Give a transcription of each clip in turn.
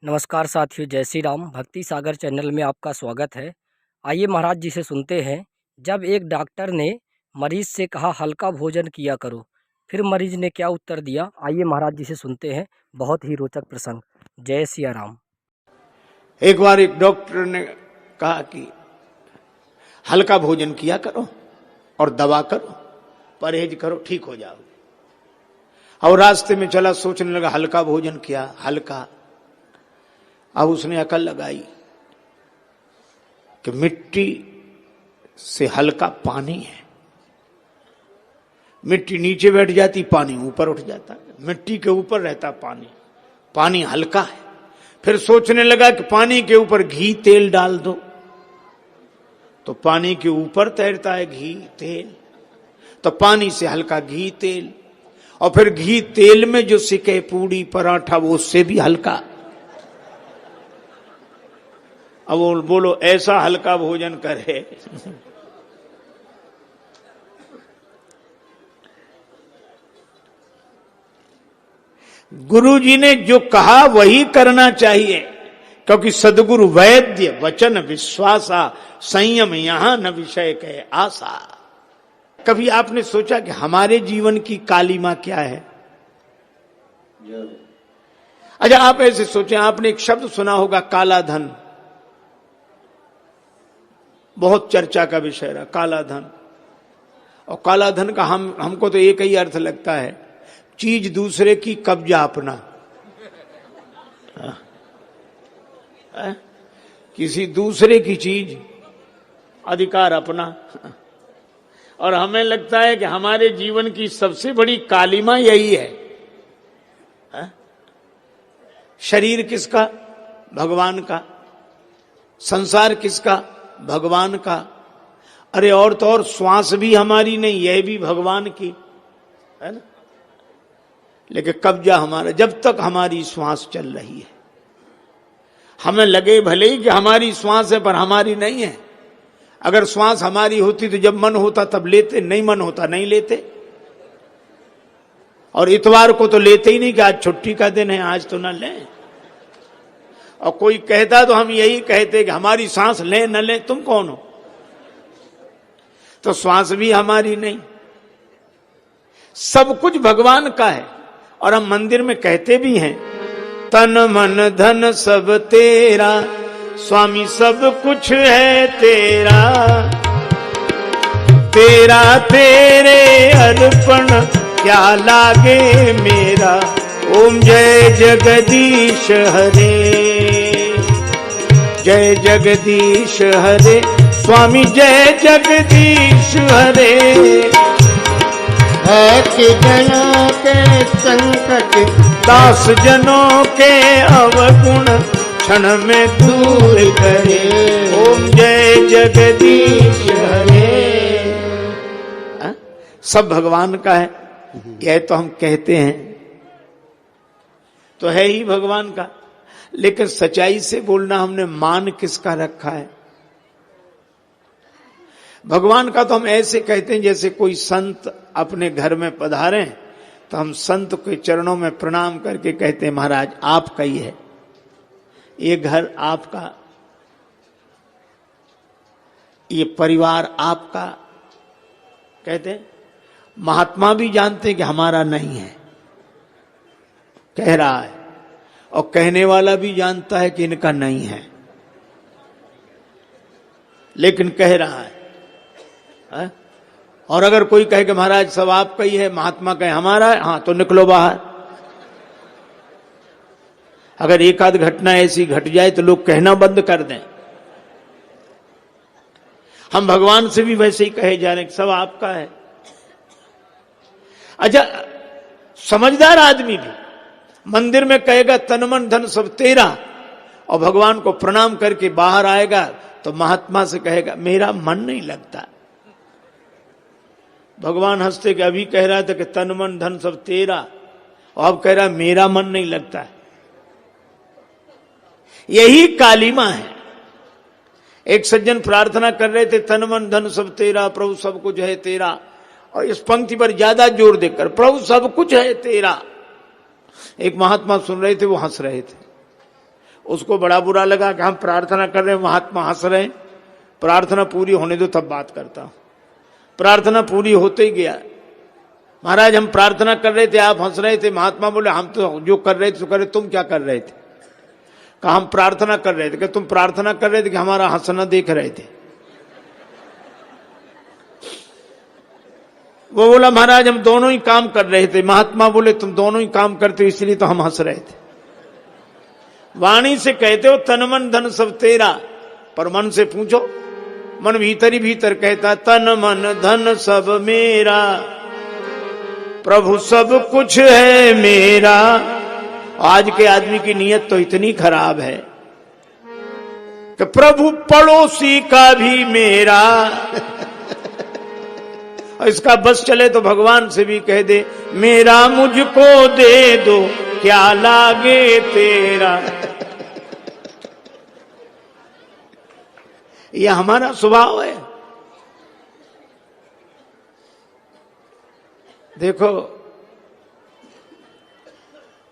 नमस्कार साथियों, जय श्री राम। भक्ति सागर चैनल में आपका स्वागत है। आइए महाराज जी से सुनते हैं। जब एक डॉक्टर ने मरीज से कहा हल्का भोजन किया करो, फिर मरीज ने क्या उत्तर दिया, आइए महाराज जी से सुनते हैं। बहुत ही रोचक प्रसंग। जय सिया राम। एक बार एक डॉक्टर ने कहा कि हल्का भोजन किया करो और दवा करो, परहेज करो, ठीक हो जाओ। और रास्ते में चला, सोचने लगा हल्का भोजन किया, हल्का। अब उसने अकल लगाई कि मिट्टी से हल्का पानी है। मिट्टी नीचे बैठ जाती, पानी ऊपर उठ जाता, मिट्टी के ऊपर रहता पानी, पानी हल्का है। फिर सोचने लगा कि पानी के ऊपर घी तेल डाल दो तो पानी के ऊपर तैरता है घी तेल, तो पानी से हल्का घी तेल। और फिर घी तेल में जो सिके पूड़ी पराठा, वो उससे भी हल्का। अब वो बोलो ऐसा हल्का भोजन करे। गुरु जी ने जो कहा वही करना चाहिए, क्योंकि सदगुरु वैद्य वचन विश्वासा, संयम यहां न विषय कहे आशा। कभी आपने सोचा कि हमारे जीवन की कालिमा क्या है? अच्छा, आप ऐसे सोचें, आपने एक शब्द सुना होगा काला धन, बहुत चर्चा का विषय रहा काला धन। और काला धन का हमको तो एक ही अर्थ लगता है, चीज दूसरे की कब्जा अपना। किसी दूसरे की चीज अधिकार अपना। और हमें लगता है कि हमारे जीवन की सबसे बड़ी कालिमा यही है। शरीर किसका? भगवान का। संसार किसका? भगवान का। अरे और तो और, श्वास भी हमारी नहीं, यह भी भगवान की है ना। लेकिन कब्जा हमारा, जब तक हमारी श्वास चल रही है। हमें लगे भले ही कि हमारी श्वास है, पर हमारी नहीं है। अगर श्वास हमारी होती तो जब मन होता तब लेते, नहीं मन होता नहीं लेते। और इतवार को तो लेते ही नहीं कि आज छुट्टी का दिन है, आज तो ना लें। और कोई कहता तो हम यही कहते कि हमारी सांस लें न लें, तुम कौन हो? तो श्वास भी हमारी नहीं, सब कुछ भगवान का है। और हम मंदिर में कहते भी हैं, तन मन धन सब तेरा, स्वामी सब कुछ है तेरा, तेरा तेरे अर्पण क्या लागे मेरा। ओम जय जगदीश हरे, जय जगदीश हरे, स्वामी जय जगदीश हरे। है कि जनों के संकट, दास जनों के अवगुण, क्षण में दूर करे। ओम जय जगदीश हरे। सब भगवान का है, यह तो हम कहते हैं, तो है ही भगवान का। लेकिन सच्चाई से बोलना, हमने मान किसका रखा है? भगवान का तो हम ऐसे कहते हैं जैसे कोई संत अपने घर में पधारे तो हम संत के चरणों में प्रणाम करके कहते हैं महाराज आपका ही है, ये घर आपका, ये परिवार आपका। कहते हैं महात्मा भी जानते हैं कि हमारा नहीं है, कह रहा है, और कहने वाला भी जानता है कि इनका नहीं है, लेकिन कह रहा है। और अगर कोई कहे कि महाराज सब आपका ही है, महात्मा कहे हमारा है, हाँ तो निकलो बाहर। अगर एक आध घटना ऐसी घट जाए तो लोग कहना बंद कर दें। हम भगवान से भी वैसे ही कहे जा रहे हैं, सब आपका है। अच्छा, समझदार आदमी भी मंदिर में कहेगा तन मन धन सब तेरा, और भगवान को प्रणाम करके बाहर आएगा तो महात्मा से कहेगा मेरा मन नहीं लगता। भगवान हंसते कि अभी कह रहा था कि तन मन धन सब तेरा, और अब कह रहा मेरा मन नहीं लगता है। यही कालिमा है। एक सज्जन प्रार्थना कर रहे थे, तन मन धन सब तेरा, प्रभु सब कुछ है तेरा। और इस पंक्ति पर ज्यादा जोर देकर, प्रभु सब कुछ है तेरा। एक महात्मा सुन रहे थे, वो हंस रहे थे। उसको बड़ा बुरा लगा कि हम प्रार्थना कर रहे हैं, महात्मा हंस रहे हैं। प्रार्थना पूरी होने दो तब बात करता हूं। प्रार्थना पूरी होते ही गया, महाराज हम प्रार्थना कर रहे थे, आप हंस रहे थे। महात्मा बोले हम तो जो कर रहे थे तो कर रहे, तुम क्या कर रहे थे? कहा हम प्रार्थना कर रहे थे। कि तुम प्रार्थना कर रहे थे कि हमारा हंसना देख रहे थे? वो बोला महाराज हम दोनों ही काम कर रहे थे। महात्मा बोले तुम दोनों ही काम करते हो इसलिए तो हम हंस रहे थे। वाणी से कहते हो तन मन धन सब तेरा, पर मन से पूछो, मन भीतर ही भीतर कहता तन मन धन सब मेरा, प्रभु सब कुछ है मेरा। आज के आदमी की नीयत तो इतनी खराब है कि प्रभु पड़ोसी का भी मेरा। और इसका बस चले तो भगवान से भी कह दे मेरा मुझको दे दो, क्या लागे तेरा। यह हमारा स्वभाव है। देखो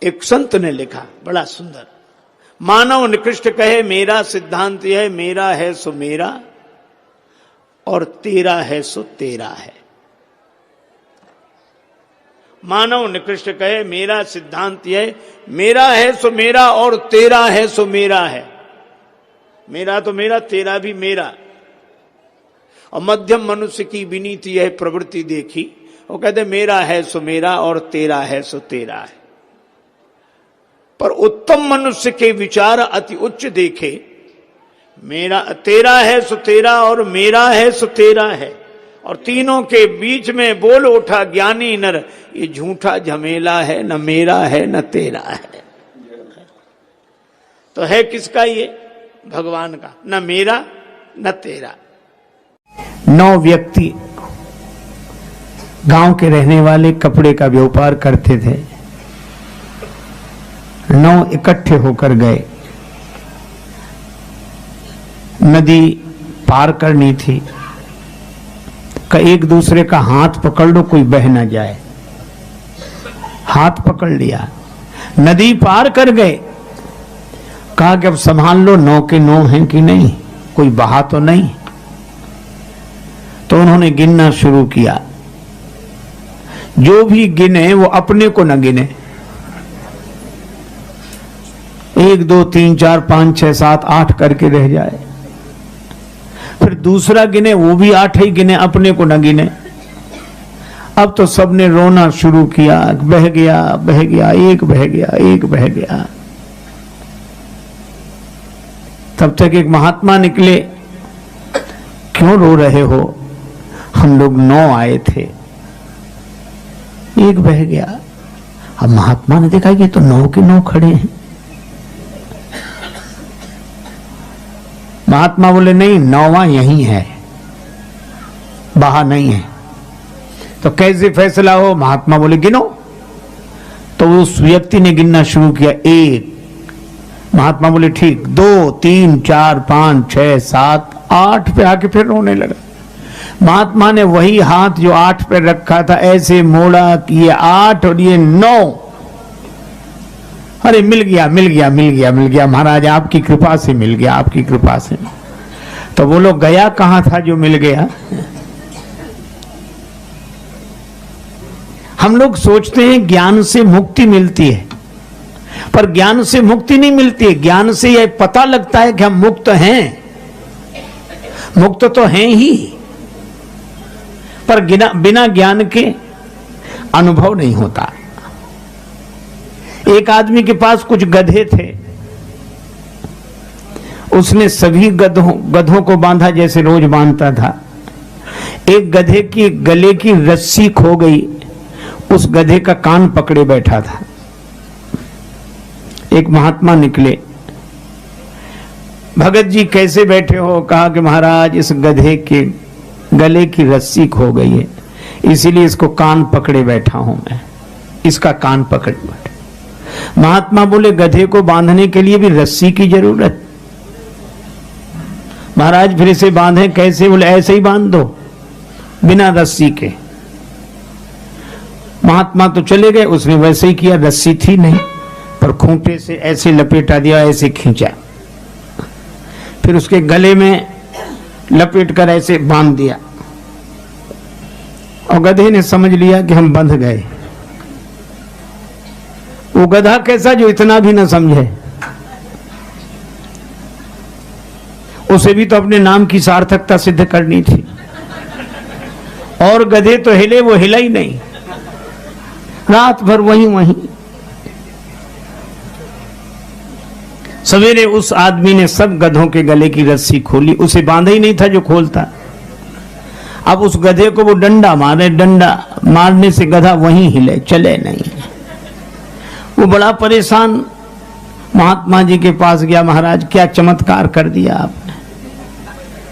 एक संत ने लिखा बड़ा सुंदर, मानव निकृष्ट कहे मेरा सिद्धांत यह, मेरा है सो मेरा और तेरा है सो तेरा है। मानव निकृष्ट कहे मेरा सिद्धांत यह, मेरा है सो मेरा और तेरा है सो मेरा है। मेरा तो मेरा, तेरा भी मेरा। और मध्यम मनुष्य की विनीति यह प्रवृत्ति देखी, वो कहते मेरा है सो मेरा और तेरा है सो तेरा है। पर उत्तम मनुष्य के विचार अति उच्च देखे, मेरा तेरा है सो तेरा और मेरा है सो तेरा है। और तीनों के बीच में बोल उठा ज्ञानी नर, ये झूठा झमेला है, न मेरा है न तेरा है। तो है किसका ये? भगवान का। न मेरा न तेरा। 9 व्यक्ति गांव के रहने वाले कपड़े का व्यापार करते थे। 9 इकट्ठे होकर गए, नदी पार करनी थी। एक दूसरे का हाथ पकड़ लो, कोई बह ना जाए। हाथ पकड़ लिया, नदी पार कर गए। कहा कि अब संभाल लो, 9 के 9 हैं कि नहीं, कोई बहा तो नहीं। तो उन्होंने गिनना शुरू किया। जो भी गिने वो अपने को न गिने। 1 2 3 4 5 6 7 8 करके रह जाए। फिर दूसरा गिने, वो भी 8 ही गिने, अपने को न गिने। अब तो सबने रोना शुरू किया, बह गया बह गया, एक बह गया एक बह गया। तब तक एक महात्मा निकले, क्यों रो रहे हो? हम लोग 9 आए थे, एक बह गया। अब महात्मा ने देखा कि तो 9 के 9 खड़े हैं। महात्मा बोले नहीं, 9वां यही है, बहा नहीं है। तो कैसे फैसला हो? महात्मा बोले गिनो। तो उस व्यक्ति ने गिनना शुरू किया, 1। महात्मा बोले ठीक, 2 3 4 5 6 7 8 पे आके फिर रोने लगा। महात्मा ने वही हाथ जो 8 पे रखा था ऐसे मोड़ा कि ये 8 और ये 9। अरे मिल गया मिल गया मिल गया मिल गया महाराज, आपकी कृपा से मिल गया, आपकी कृपा से। तो वो लोग गया कहां था जो मिल गया? हम लोग सोचते हैं ज्ञान से मुक्ति मिलती है, पर ज्ञान से मुक्ति नहीं मिलती है। ज्ञान से यह पता लगता है कि हम मुक्त हैं, मुक्त तो हैं ही, पर बिना ज्ञान के अनुभव नहीं होता। एक आदमी के पास कुछ गधे थे, उसने सभी गधों को बांधा जैसे रोज बांधता था। एक गधे की गले की रस्सी खो गई, उस गधे का कान पकड़े बैठा था। एक महात्मा निकले, भगत जी कैसे बैठे हो? कहा कि महाराज इस गधे के गले की रस्सी खो गई है, इसीलिए इसको कान पकड़े बैठा हूं मैं, इसका कान पकड़े बैठा। महात्मा बोले गधे को बांधने के लिए भी रस्सी की जरूरत? महाराज फिर इसे बांधे कैसे? बोले ऐसे ही बांध दो बिना रस्सी के। महात्मा तो चले गए, उसने वैसे ही किया, रस्सी थी नहीं, पर खूंटे से ऐसे लपेटा दिया, ऐसे खींचा, फिर उसके गले में लपेट कर ऐसे बांध दिया और गधे ने समझ लिया कि हम बंध गए। वो गधा कैसा जो इतना भी ना समझे, उसे भी तो अपने नाम की सार्थकता सिद्ध करनी थी। और गधे तो हिले, वो हिला ही नहीं, रात भर वहीं। सवेरे उस आदमी ने सब गधों के गले की रस्सी खोली, उसे बांधा ही नहीं था जो खोलता। अब उस गधे को वो डंडा मारे, डंडा मारने से गधा वहीं हिले, चले नहीं। वो बड़ा परेशान महात्मा जी के पास गया, महाराज क्या चमत्कार कर दिया आपने,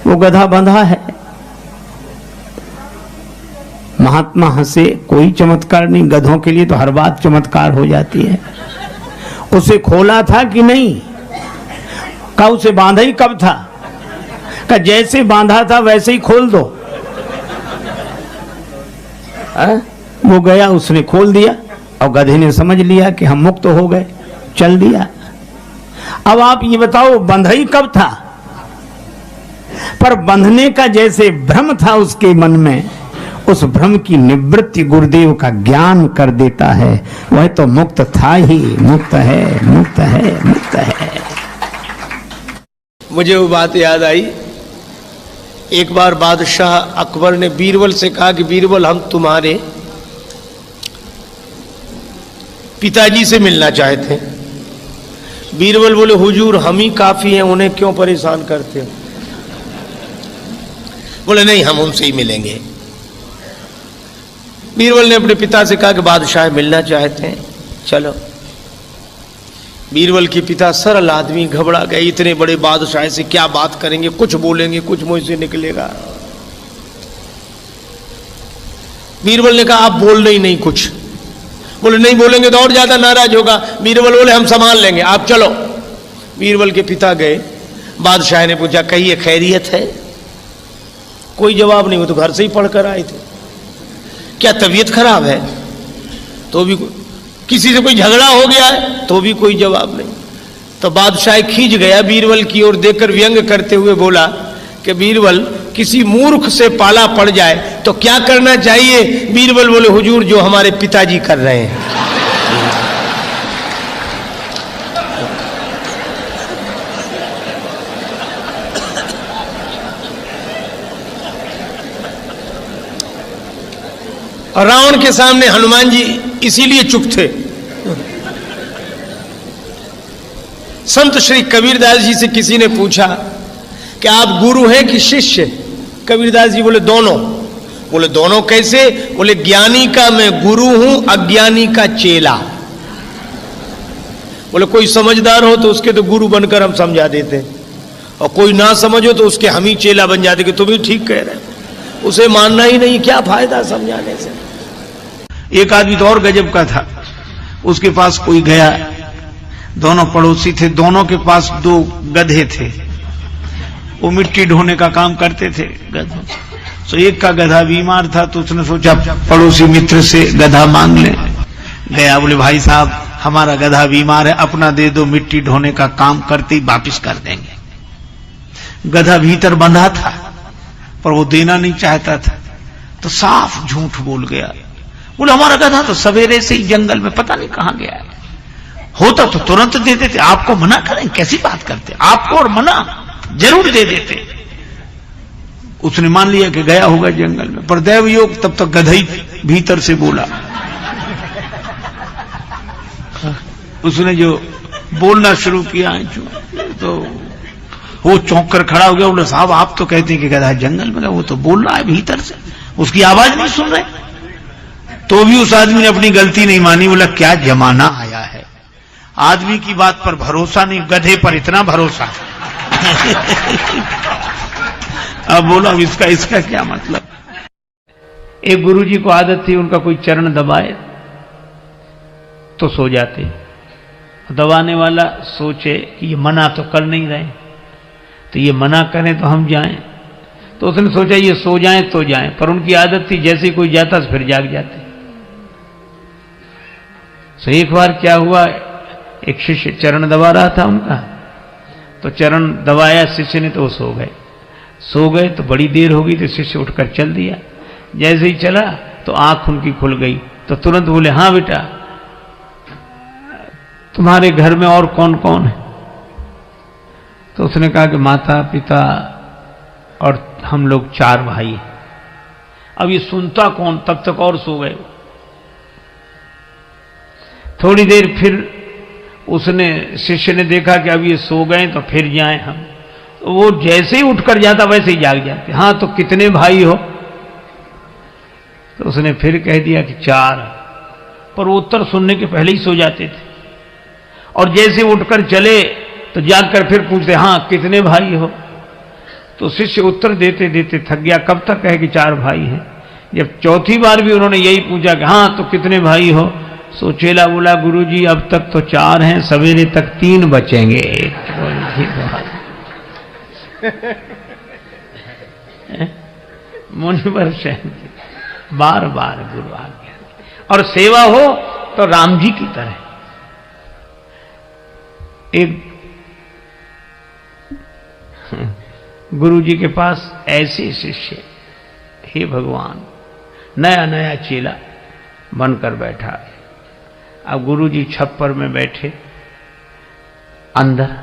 वो गधा बंधा है। महात्मा हंसे, कोई चमत्कार नहीं, गधों के लिए तो हर बात चमत्कार हो जाती है। उसे खोला था कि नहीं? का उसे बांधा ही कब था? का जैसे बांधा था वैसे ही खोल दो। वो गया, उसने खोल दिया और गधे ने समझ लिया कि हम मुक्त हो गए, चल दिया। अब आप ये बताओ बंधा ही कब था? पर बंधने का जैसे भ्रम था उसके मन में, उस भ्रम की निवृत्ति गुरुदेव का ज्ञान कर देता है। वह तो मुक्त था ही, मुक्त है, मुक्त है, मुक्त है। मुझे वो बात याद आई, एक बार बादशाह अकबर ने बीरबल से कहा कि बीरबल हम तुम्हारे पिताजी से मिलना चाहते हैं। बीरबल बोले हुजूर हम ही काफी हैं, उन्हें क्यों परेशान करते हो? बोले नहीं हम उनसे ही मिलेंगे। बीरबल ने अपने पिता से कहा कि बादशाह मिलना चाहते हैं, चलो। बीरबल के पिता सरल आदमी घबरा गए, इतने बड़े बादशाह से क्या बात करेंगे, कुछ बोलेंगे कुछ मुंह से निकलेगा। बीरबल ने कहा आप बोलना ही नहीं कुछ। बोले नहीं बोलेंगे तो और ज्यादा नाराज होगा। बीरबल बोले हम संभाल लेंगे, आप चलो। बीरबल के पिता गए, बादशाह ने पूछा कहिए खैरियत है? कोई जवाब नहीं, वो तो घर से ही पढ़कर आए थे। क्या तबीयत खराब है? तो भी किसी से कोई झगड़ा हो गया है? तो भी कोई जवाब नहीं। तो बादशाह खींच गया बीरबल की ओर, देखकर व्यंग करते हुए बोला कि बीरबल किसी मूर्ख से पाला पड़ जाए तो क्या करना चाहिए? बीरबल बोले हुजूर जो हमारे पिताजी कर रहे हैं। और रावण के सामने हनुमान जी इसीलिए चुप थे। संत श्री कबीरदास जी से किसी ने पूछा कि आप गुरु हैं कि शिष्य? कबीरदास जी बोले दोनों। बोले दोनों कैसे? बोले ज्ञानी का मैं गुरु हूं, अज्ञानी का चेला। बोले कोई समझदार हो तो उसके तो गुरु बनकर हम समझा देते, और कोई ना समझो तो उसके हम ही चेला बन जाते कि तुम ही ठीक कह रहे हो, उसे मानना ही नहीं, क्या फायदा समझाने से। एक आदमी तो और गजब का था, उसके पास कोई गया, दोनों पड़ोसी थे, दोनों के पास दो गधे थे, वो मिट्टी ढोने का काम करते थे गधों। तो एक का गधा बीमार था तो उसने सोचा पड़ोसी मित्र से गधा मांग ले। गया, बोले भाई साहब हमारा गधा बीमार है, अपना दे दो, मिट्टी ढोने का काम करते ही वापिस कर देंगे। गधा भीतर बंधा था पर वो देना नहीं चाहता था, तो साफ झूठ बोल गया। बोले हमारा गधा तो सवेरे से ही जंगल में पता नहीं कहां गया है, होता तो तुरंत दे देते, आपको मना करें? कैसी बात करते, आपको और मना जरूर दे देते। उसने मान लिया कि गया होगा जंगल में, पर दैव योग तब तक गधा ही भीतर से बोला। उसने जो बोलना शुरू किया तो वो चौंक कर खड़ा हो गया। बोले साहब आप तो कहते हैं कि गधा जंगल में गया, वो तो बोल रहा है भीतर से, उसकी आवाज नहीं सुन रहे। तो भी उस आदमी ने अपनी गलती नहीं मानी। बोला क्या जमाना आया है, आदमी की बात पर भरोसा नहीं, गधे पर इतना भरोसा। अब बोला इसका क्या मतलब। एक गुरुजी को आदत थी, उनका कोई चरण दबाए तो सो जाते। दबाने वाला सोचे कि ये मना तो कर नहीं रहे, तो ये मना करें तो हम जाएं, तो उसने सोचा ये सो जाएं तो जाएं, पर उनकी आदत थी जैसे कोई जाता फिर जाग जाते। तो एक बार क्या हुआ, एक शिष्य चरण दबा रहा था उनका, तो चरण दबाया शिष्य ने तो वो सो गए तो बड़ी देर हो गई, तो शिष्य उठकर चल दिया। जैसे ही चला तो आंख उनकी खुल गई, तो तुरंत बोले, हाँ बेटा, तुम्हारे घर में और कौन कौन है? तो उसने कहा कि माता पिता और हम लोग 4 भाई हैं। अब ये सुनता कौन, तब तक और सो गए। थोड़ी देर फिर उसने शिष्य ने देखा कि अब ये सो गए तो फिर जाएं हम, तो वो जैसे ही उठकर जाता वैसे ही जाग जाते। हाँ तो कितने भाई हो? तो उसने फिर कह दिया कि 4, पर वो उत्तर सुनने के पहले ही सो जाते थे। और जैसे उठकर चले तो जागकर फिर पूछते, हाँ कितने भाई हो? तो शिष्य उत्तर देते देते थक गया, कब तक कहे कि 4 भाई हैं। जब चौथी बार भी उन्होंने यही पूछा कि हाँ तो कितने भाई हो, सो चेला बोला, गुरुजी अब तक तो 4 हैं, सवेरे तक 3 बचेंगे। मुनिवर शयन बार बार गुरु आ गया। और सेवा हो तो राम जी की तरह। एक गुरु जी के पास ऐसे शिष्य, हे भगवान, नया नया चेला बनकर बैठा। अब गुरु जी छप्पर में बैठे, अंदर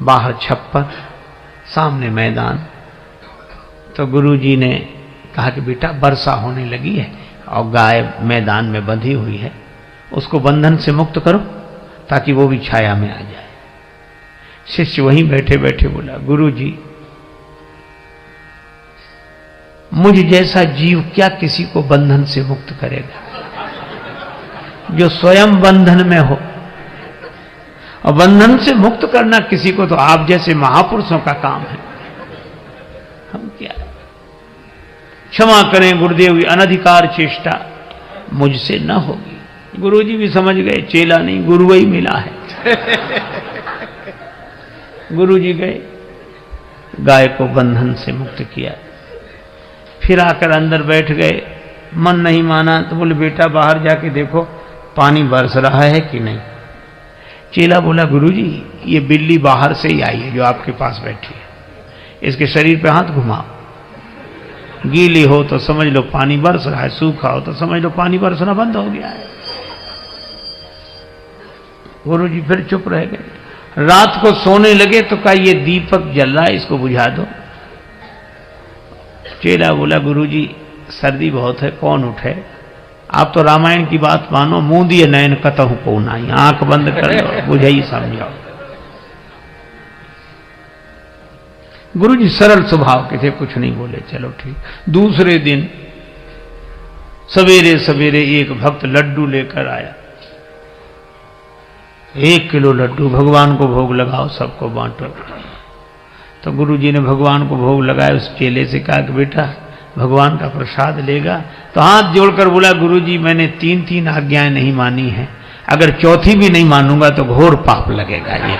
बाहर छप्पर, सामने मैदान। तो गुरु जी ने कहा कि बेटा वर्षा होने लगी है और गाय मैदान में बंधी हुई है, उसको बंधन से मुक्त करो ताकि वो भी छाया में आ जाए। शिष्य वहीं बैठे बैठे बोला, गुरु जी मुझ जैसा जीव क्या किसी को बंधन से मुक्त करेगा, जो स्वयं बंधन में हो। और बंधन से मुक्त करना किसी को तो आप जैसे महापुरुषों का काम है, हम क्या। क्षमा करें गुरुदेव, अनधिकार चेष्टा मुझसे न होगी। गुरुजी भी समझ गए चेला नहीं गुरु ही मिला है। गुरुजी गए, गाय को बंधन से मुक्त किया, फिर आकर अंदर बैठ गए। मन नहीं माना तो बोले, बेटा बाहर जाके देखो पानी बरस रहा है कि नहीं। चेला बोला, गुरुजी ये बिल्ली बाहर से ही आई है जो आपके पास बैठी है, इसके शरीर पे हाथ घुमाओ, गीली हो तो समझ लो पानी बरस रहा है, सूखा हो तो समझ लो पानी बरसना बंद हो गया है। गुरुजी फिर चुप रह गए। रात को सोने लगे तो कहा ये दीपक जल रहा है, इसको बुझा दो। चेला बोला, गुरुजी सर्दी बहुत है, कौन उठे? आप तो रामायण की बात मानो, मुंह दिए नयन कतहु को नाई, आंख बंद कर लो, बुझाई समझाओ। गुरुजी सरल स्वभाव के थे, कुछ नहीं बोले, चलो ठीक। दूसरे दिन सवेरे सवेरे एक भक्त लड्डू लेकर आया, 1 किलो लड्डू, भगवान को भोग लगाओ, सबको बांटो। तो गुरुजी ने भगवान को भोग लगाया। उस चेले से कहा कि बेटा भगवान का प्रसाद लेगा? तो हाथ जोड़कर बोला, गुरुजी मैंने 3 आज्ञाएं नहीं मानी है, अगर चौथी भी नहीं मानूंगा तो घोर पाप लगेगा। ये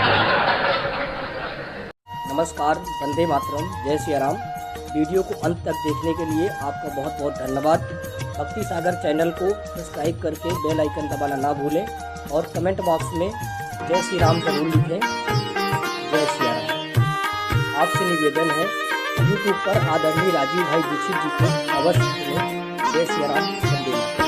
नमस्कार, वंदे मातरम, जय श्री राम। वीडियो को अंत तक देखने के लिए आपका बहुत बहुत धन्यवाद। भक्ति सागर चैनल को सब्सक्राइब करके बेल आइकन दबाना ना भूलें और कमेंट बॉक्स में जय श्री राम जरूर लिखें। जय श्री राम। आपसे निवेदन है, यूट्यूब पर आदरणीय राजीव भाई दीक्षित जी को अवश्य सुनें। जय श्री राम, वंदे मातरम।